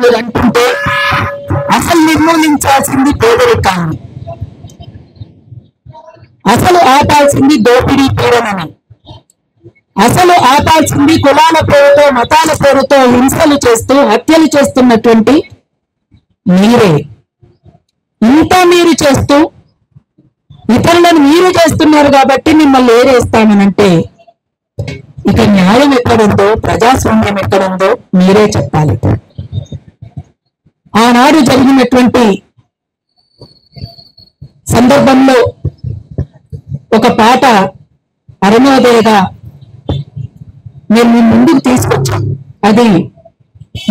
మీరు అంటుంటే అసలు నిర్మూలించాల్సింది పేదరికాన్ని, అసలు ఆపాల్సింది దోపిడీ పీడనని, అసలు ఆపాల్సింది కులాల పేరుతో మతాల పేరుతో హింసలు చేస్తూ హత్యలు చేస్తున్నటువంటి మీరే. ఇంత మీరు చేస్తూ ఇతరులను మీరు చేస్తున్నారు కాబట్టి మిమ్మల్ని ఏరేస్తామనంటే ఇక న్యాయం ఎక్కడుందో, ప్రజాస్వామ్యం ఎక్కడుందో మీరే చెప్పాలి. ఆనాడు జరిగినటువంటి సందర్భంలో ఒక పాట అరుణోదయగా మేము మీ ముందుకు తీసుకొచ్చాం. అది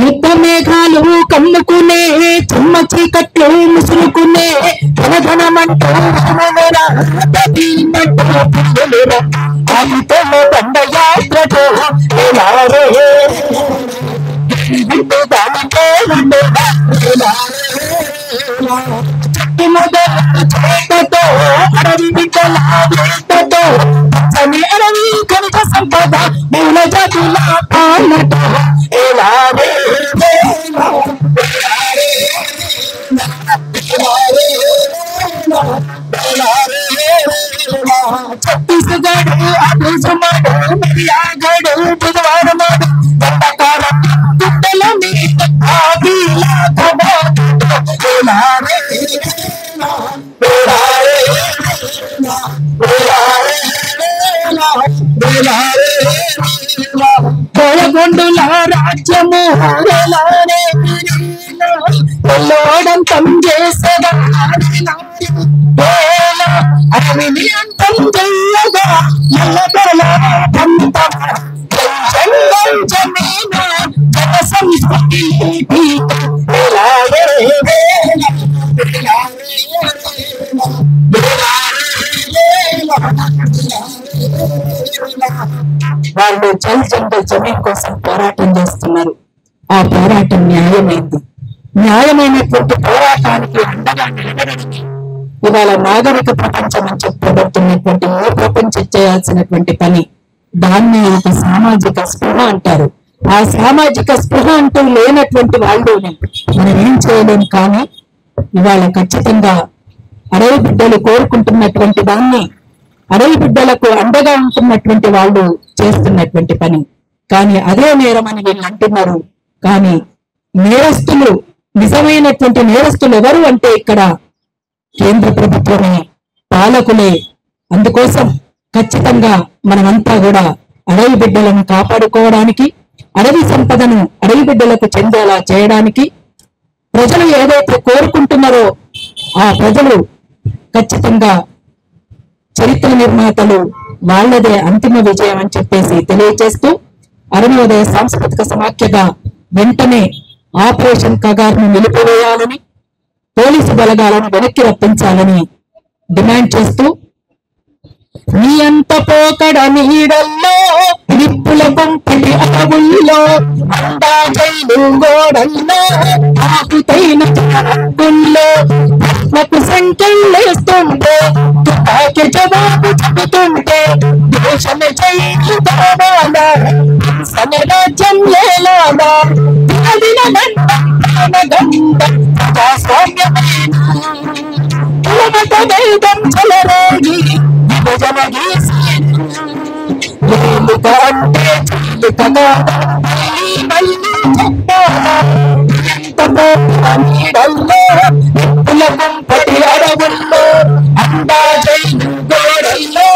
యుద్ధ మేఘాలు కమ్ముకునే, చెమ్మ చీకట్లు ముసురుకునే, ధనధనమంటూ దండయాత్రతో చేతతో అడవి బిడ్డలతో చని అడవి కనుక సంపద మూల జాతుల పాలతో ఛత్తీస్గఢ్ అభిజమాడు మియాగఢ్ బుధవారమాడు దండకారం గుడ్డల మీద కోయగొండుల రాజ్యము లోడంతం చేసగా అడవిని అంతం చెయ్యగా నల్లదొరల జన సంస్కృతి వాళ్ళు జల్ జంగల్ జమీన్ కోసం పోరాటం చేస్తున్నారు. ఆ పోరాటం న్యాయమైంది. న్యాయమైనటువంటి పోరాటానికి అండగా నిలబడడానికి ఇవాళ నాగరిక ప్రపంచం అని చెప్పబడుతున్నటువంటి ఏ ప్రపంచం చేయాల్సినటువంటి పని. దాన్ని ఒక సామాజిక స్పృహ అంటారు. ఆ సామాజిక స్పృహ అంటూ లేనటువంటి వాళ్ళు మనం ఏం చేయలేం. కానీ ఇవాళ ఖచ్చితంగా అడవి బిడ్డలు కోరుకుంటున్నటువంటి దాన్ని, అడవి బిడ్డలకు అండగా ఉంటున్నటువంటి వాళ్ళు చేస్తున్నటువంటి పని. కానీ అదే నేరం అని వీళ్ళు అంటున్నారు. కానీ నేరస్తులు, నిజమైనటువంటి నేరస్తులు ఎవరు అంటే ఇక్కడ కేంద్ర ప్రభుత్వమే, పాలకులే. అందుకోసం ఖచ్చితంగా మనమంతా కూడా అడవి బిడ్డలను కాపాడుకోవడానికి, అడవి సంపదను అడవి బిడ్డలకు చెందేలా చేయడానికి ప్రజలు ఏదైతే కోరుకుంటున్నారో ఆ ప్రజలు ఖచ్చితంగా చరిత్ర నిర్మాతలు వాళ్లదే అంతిమ విజయం అని చెప్పేసి తెలియజేస్తూ అరుణోదయ సాంస్కృతిక సమాఖ్యగా వెంటనే ఆపరేషన్ కగార్ను నిలిపివేయాలని, పోలీసు బలగాలను వెనక్కి రప్పించాలని డిమాండ్ చేస్తూ నీ అంత పోకడ నీడల్లో నిప్పుల పంపటి అడవుల్లో అండా జైలు గోడల్లో ఆకుతైన గుండెల్లో ఆత్మకు సంఖ్యలేస్తుంటే తుపాకి జవాబు చెబుతుంటే దేశమే జైలు కావాలా, రాజ్యం ఏలాలా, దినదిన గండ ప్రజాస్వామ్యమైన కులమత వేదం చెలరేగి విభజన గీసి ఏలుక అంటే చీలుకగా మళ్ళీ చెప్పాలా. నీడల్లో నిప్పుల గుంపటి అడవుల్లో అండా జైలు గోడల్లో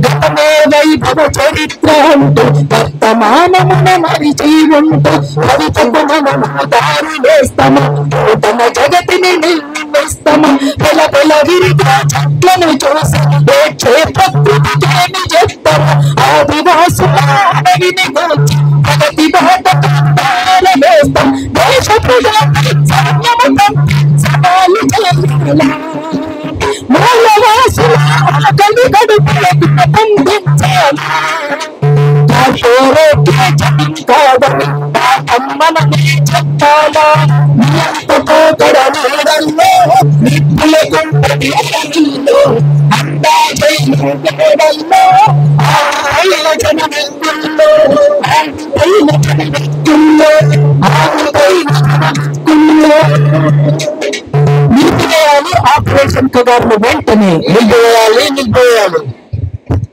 గతమే వైభవ చరిత్ర అంటూ వర్తమానమున మరిచి ఉంటూ భవితకు మనము దారి వేస్తాము, నూతన జగతిని నిర్మిస్తాము. పెల పెల విరిగా చెట్లను చూసి వేచే ప్రకృతిని చెప్తాము. ఆదివాసుల అడవిని గోచి ప్రగతి బాట వేస్తాం. దేశ ప్రజల సైన్యముతం సవాలు చేయాలి. మూలవాసుల ఆకలి గడుపులకు బంధించాలి. కాదని అమ్మనని చెప్పాలా. పోకడ నీడల్లో నిప్పుల గుంటడి అడవిల్లో అండా జైలు గోడల్లో నిలిపివేయాలి ఆపరేషన్ కగారును వెంటనే నిలిపివేయాలి.